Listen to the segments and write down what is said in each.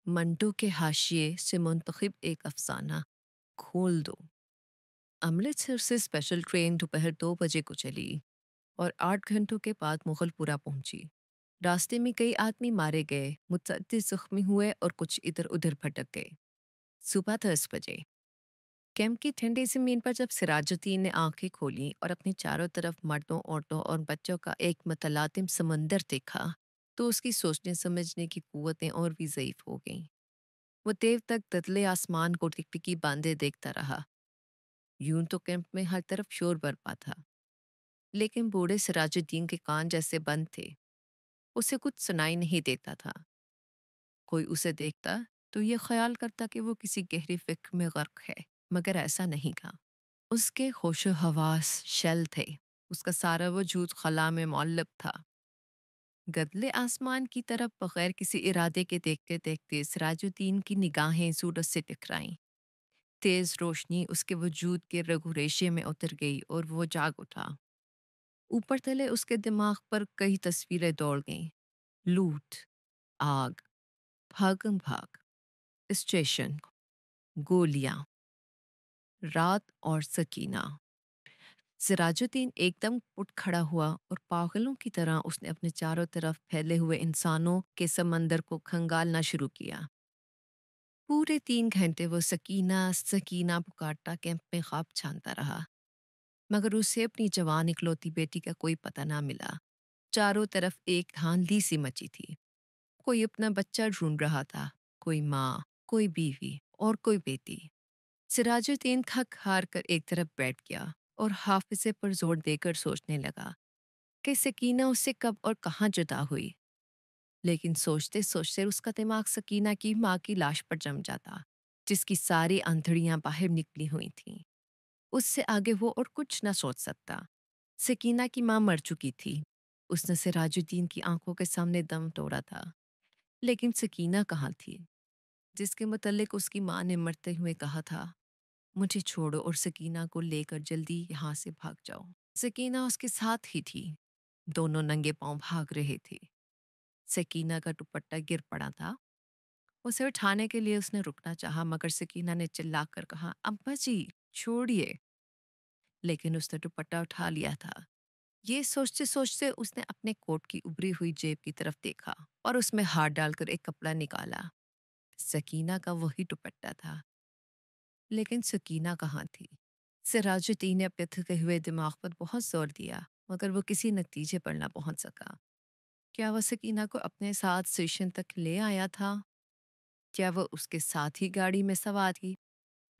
منٹو کے حاشیے سے منتخب ایک افسانہ کھول دو۔ امرتسر سے اسپیشل ٹرین دوپہر 2 بجے کو چلی اور 8 گھنٹوں کے بعد مغل پورا پہنچی۔ راستے میں کئی آدمی مارے گئے، متعدد زخمی ہوئے اور کچھ ادھر ادھر بھٹک گئے۔ صبح 10 بجے کیمپ کی ٹھنڈی زمین پر جب سراج الدین نے آنکھیں کھولیں اور اپنے چاروں طرف مردوں، عورتوں اور بچوں کا ایک متلاطم سمندر دیکھا تو اس کی سوچنے سمجھنے کی قوتیں اور بھی ضعیف ہو گئیں۔ وہ دیر تک دتلے آسمان کو ٹکٹکی باندھے دیکھتا رہا۔ یوں تو کیمپ میں ہر طرف شور برپا تھا، لیکن بوڑھے سراج الدین کے کان جیسے بند تھے۔ اسے کچھ سنائی نہیں دیتا تھا۔ کوئی اسے دیکھتا تو یہ خیال کرتا کہ وہ کسی گہری فکر میں غرق ہے، مگر ایسا نہیں تھا۔ اس کے ہوش و حواس شل تھے، اس کا سارا وجود خلا میں معلق تھا۔ گدلے آسمان کی طرف بغیر کسی ارادے کے دیکھتے دیکھتے سراج الدین کی نگاہیں سورج سے ٹکرائیں۔ تیز روشنی اس کے وجود کے رگ و ریشے میں اتر گئی اور وہ جاگ اٹھا۔ اوپر تلے اس کے دماغ پر کئی تصویریں دوڑ گئیں: لوٹ، آگ، بھاگم بھاگ، اسٹیشن، گولیاں، رات اور سکینہ۔ سراج الدین ایک دم اٹھ کھڑا ہوا اور پاگلوں کی طرح اس نے اپنے چاروں طرف پھیلے ہوئے انسانوں کے سمندر کو کھنگالنا شروع کیا۔ پورے 3 گھنٹے وہ سکینہ سکینہ پکارتا کیمپ میں خواب چھانتا رہا، مگر اسے اپنی جوان اکلوتی بیٹی کا کوئی پتہ نہ ملا۔ چاروں طرف ایک دھاندلی سی مچی تھی۔ کوئی اپنا بچہ ڈھونڈ رہا تھا، کوئی ماں، کوئی بیوی اور کوئی بیٹی۔ سراج الدین تھک ہار کر ایک طرف بیٹھ گیا اور حافظے پر زور دے کر سوچنے لگا کہ سکینہ اس سے کب اور کہاں جدا ہوئی۔ لیکن سوچتے سوچتے اس کا دماغ سکینہ کی ماں کی لاش پر جم جاتا، جس کی ساری اندھڑیاں باہر نکلی ہوئی تھیں۔ اس سے آگے وہ اور کچھ نہ سوچ سکتا۔ سکینہ کی ماں مر چکی تھی۔ اس نے سراج الدین کی آنکھوں کے سامنے دم توڑا تھا، لیکن سکینہ کہاں تھی، جس کے متعلق اس کی ماں نے مرتے ہوئے کہا تھا: مجھے چھوڑو اور سکینہ کو لے کر جلدی یہاں سے بھاگ جاؤ۔ سکینہ اس کے ساتھ ہی تھی۔ دونوں ننگے پاؤں بھاگ رہے تھے۔ سکینہ کا دوپٹہ گر پڑا تھا۔ اسے اٹھانے کے لیے اس نے رکنا چاہا، مگر سکینہ نے چلا کر کہا: ابا جی چھوڑیے۔ لیکن اس نے دوپٹہ اٹھا لیا تھا۔ یہ سوچتے سوچتے اس نے اپنے کوٹ کی ابری ہوئی جیب کی طرف دیکھا اور اس میں ہاتھ ڈال کر ایک کپڑا نکالا۔ سکینہ کا وہی دوپٹہ تھا، لیکن سکینہ کہاں تھی؟ سراج الدین نے اپنے تھکے ہوئے دماغ پر بہت زور دیا، مگر وہ کسی نتیجے پر نہ پہنچ سکا۔ کیا وہ سکینہ کو اپنے ساتھ اسٹیشن تک لے آیا تھا؟ کیا وہ اس کے ساتھ ہی گاڑی میں سوار تھی؟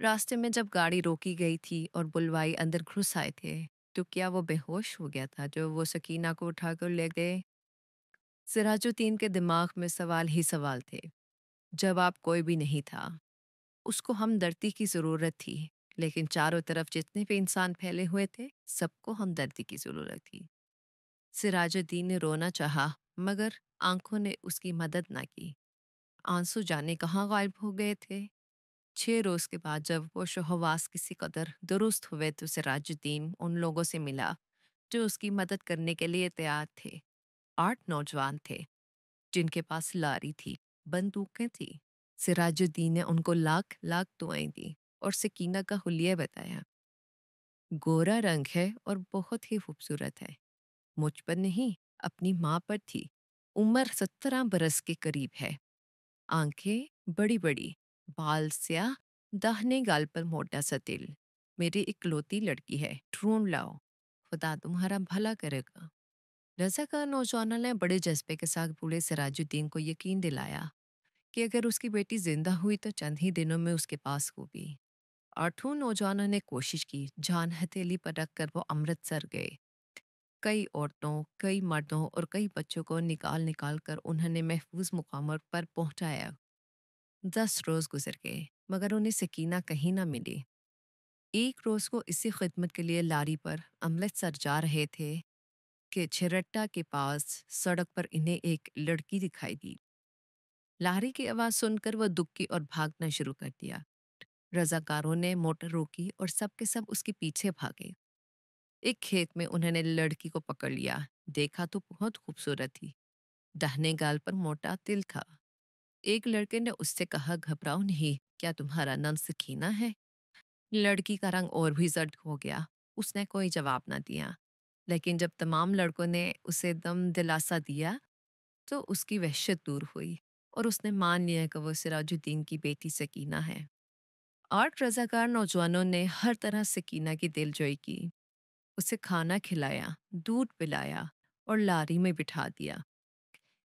راستے میں جب گاڑی روکی گئی تھی اور بلوائی اندر گھس آئے تھے تو کیا وہ بے ہوش ہو گیا تھا جو وہ سکینہ کو اٹھا کر لے گئے؟ سراج الدین کے دماغ میں سوال ہی سوال تھے، جواب کوئی بھی نہیں تھا۔ اس کو ہمدردی کی ضرورت تھی، لیکن چاروں طرف جتنے بھی انسان پھیلے ہوئے تھے سب کو ہمدردی کی ضرورت تھی۔ سراج الدین نے رونا چاہا، مگر آنکھوں نے اس کی مدد نہ کی۔ آنسو جانے کہاں غائب ہو گئے تھے۔ 6 روز کے بعد جب ہوش و حواس کسی قدر درست ہوئے تو سراج الدین ان لوگوں سے ملا جو اس کی مدد کرنے کے لیے تیار تھے۔ 8 نوجوان تھے جن کے پاس لاری تھی، بندوقیں تھیں۔ سراج الدین نے ان کو لاکھ لاکھ دعائیں دی اور سکینہ کا حلیہ بتایا۔ گورا رنگ ہے اور بہت ہی خوبصورت ہے، مجھ پر نہیں اپنی ماں پر تھی۔ عمر 17 برس کے قریب ہے، آنکھیں بڑی بڑی، بال سیاہ، داہنے گال پر موٹا سا تل۔ میری اکلوتی لڑکی ہے، ڈھونڈ لاؤ، خدا تمہارا بھلا کرے گا۔ رضاکار نوجوانوں نے بڑے جذبے کے ساتھ بوڑھے سراج الدین کو یقین دلایا کہ اگر اس کی بیٹی زندہ ہوئی تو چند ہی دنوں میں اس کے پاس ہوگی۔ 8 نوجوانوں نے کوشش کی، جان ہتھیلی پر رکھ کر وہ امرتسر گئے۔ کئی عورتوں، کئی مردوں اور کئی بچوں کو نکال نکال کر انہوں نے محفوظ مقامات پر پہنچایا۔ 10 روز گزر گئے، مگر انہیں سکینہ کہیں نہ ملی۔ ایک روز کو اسی خدمت کے لیے لاری پر امرتسر جا رہے تھے کہ چھرٹا کے پاس سڑک پر انہیں ایک لڑکی دکھائی دی۔ لاری کی آواز سن کر وہ دکھی اور بھاگنا شروع کر دیا۔ رضاکاروں نے موٹر روکی اور سب کے سب اس کے پیچھے بھاگے۔ ایک کھیت میں انہوں نے لڑکی کو پکڑ لیا۔ دیکھا تو بہت خوبصورت تھی، داہنے گال پر موٹا تل تھا۔ ایک لڑکے نے اس سے کہا، گھبراؤ نہیں، کیا تمہارا نام سکینہ ہے؟ لڑکی کا رنگ اور بھی زرد ہو گیا۔ اس نے کوئی جواب نہ دیا، لیکن جب تمام لڑکوں نے اسے دم دلاسا دیا تو اس کی وحشت دور ہوئی اور اس نے مان لیا کہ وہ سراج الدین کی بیٹی سکینہ ہے۔ آٹھ رضاکار نوجوانوں نے ہر طرح سکینہ کی دل جوئی کی، اسے کھانا کھلایا، دودھ پلایا اور لاری میں بٹھا دیا۔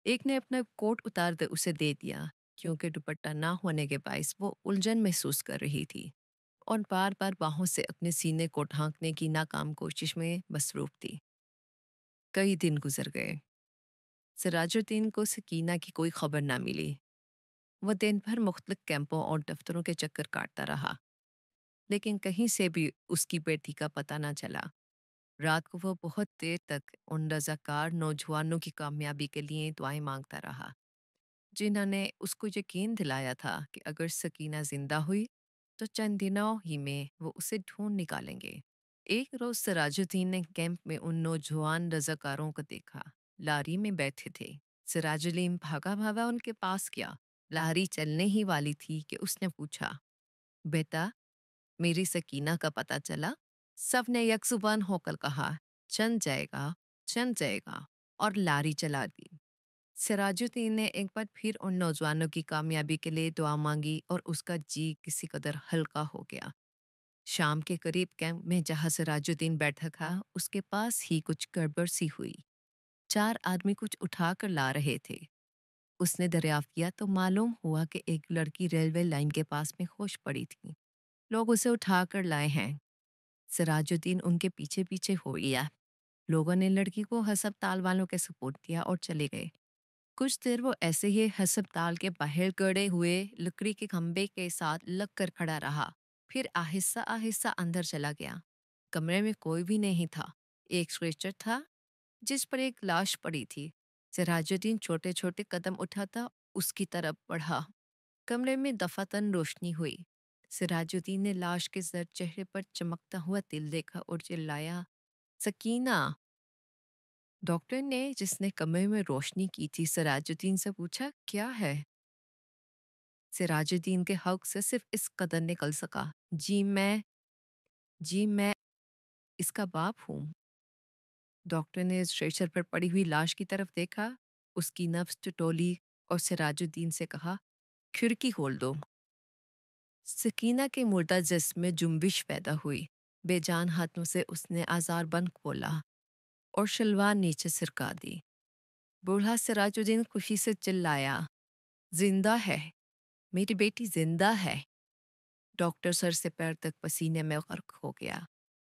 ایک نے اپنا کوٹ اتار دے اسے دے دیا، کیونکہ دوپٹہ نہ ہونے کے باعث وہ الجھن محسوس کر رہی تھی اور بار بار باہوں سے اپنے سینے کو ڈھانکنے کی ناکام کوشش میں مصروف تھی۔ کئی دن گزر گئے، سراج الدین کو سکینہ کی کوئی خبر نہ ملی۔ وہ دن بھر مختلف کیمپوں اور دفتروں کے چکر کاٹتا رہا، لیکن کہیں سے بھی اس کی بیٹی کا پتہ نہ چلا۔ رات کو وہ بہت دیر تک ان رضاکار نوجوانوں کی کامیابی کے لیے دعائیں مانگتا رہا، جنہوں نے اس کو یقین دلایا تھا کہ اگر سکینہ زندہ ہوئی تو چند دنوں ہی میں وہ اسے ڈھونڈ نکالیں گے۔ ایک روز سراج الدین نے کیمپ میں ان نوجوان رضاکاروں کو دیکھا، لاری میں بیٹھے تھے۔ سراج الدین بھاگا بھاگا ان کے پاس گیا۔ لاری چلنے ہی والی تھی کہ اس نے پوچھا، بیٹا، میری سکینہ کا پتہ چلا؟ سب نے یک زبان ہو کر کہا، چل جائے گا، چل جائے گا، اور لاری چلا دی۔ سراج الدین نے ایک بار پھر ان نوجوانوں کی کامیابی کے لیے دعا مانگی اور اس کا جی کسی قدر ہلکا ہو گیا۔ شام کے قریب کیمپ میں جہاں سراج الدین بیٹھا تھا، اس کے پاس ہی کچھ گڑبڑ سی ہوئی۔ چار آدمی کچھ اٹھا کر لا رہے تھے۔ اس نے دریافت کیا تو معلوم ہوا کہ ایک لڑکی ریلوے لائن کے پاس میں ہوش پڑی تھی۔ لوگ اسے اٹھا کر لائے ہیں۔ سراج الدین ان کے پیچھے پیچھے ہو گیا۔ لوگوں نے لڑکی کو ہسپتال والوں کے سپورٹ کیا اور چلے گئے۔ کچھ دیر وہ ایسے ہی ہسپتال کے باہر گڑے ہوئے لکڑی کے کھمبے کے ساتھ لگ کر کھڑا رہا، پھر آہستہ آہستہ اندر چلا گیا۔ کمرے میں کوئی بھی نہیں تھا۔ ایک اسٹریچر تھا جس پر ایک لاش پڑی تھی۔ سراج الدین چھوٹے چھوٹے قدم اٹھاتا اس کی طرف بڑھا۔ کمرے میں دفعتاً روشنی ہوئی۔ سراج الدین نے لاش کے زرد چہرے پر چمکتا ہوا تل دیکھا اور چلایا، سکینہ! ڈاکٹر نے، جس نے کمرے میں روشنی کی تھی، سراج الدین سے پوچھا، کیا ہے؟ سراج الدین کے حلق سے صرف اس قدر نکل سکا، جی میں اس کا باپ ہوں۔ ڈاکٹر نے اسٹریچر پر پڑی ہوئی لاش کی طرف دیکھا، اس کی نبض ٹٹولی اور سراج الدین سے کہا، کھڑکی کھول دو۔ سکینہ کے مردہ جسم میں جنبش پیدا ہوئی۔ بے جان ہاتھوں سے اس نے آزار بند کھولا اور شلوار نیچے سرکا دی۔ بوڑھا سراج الدین خوشی سے چلایا، زندہ ہے، میری بیٹی زندہ ہے۔ ڈاکٹر سر سے پیر تک پسینے میں غرق ہو گیا۔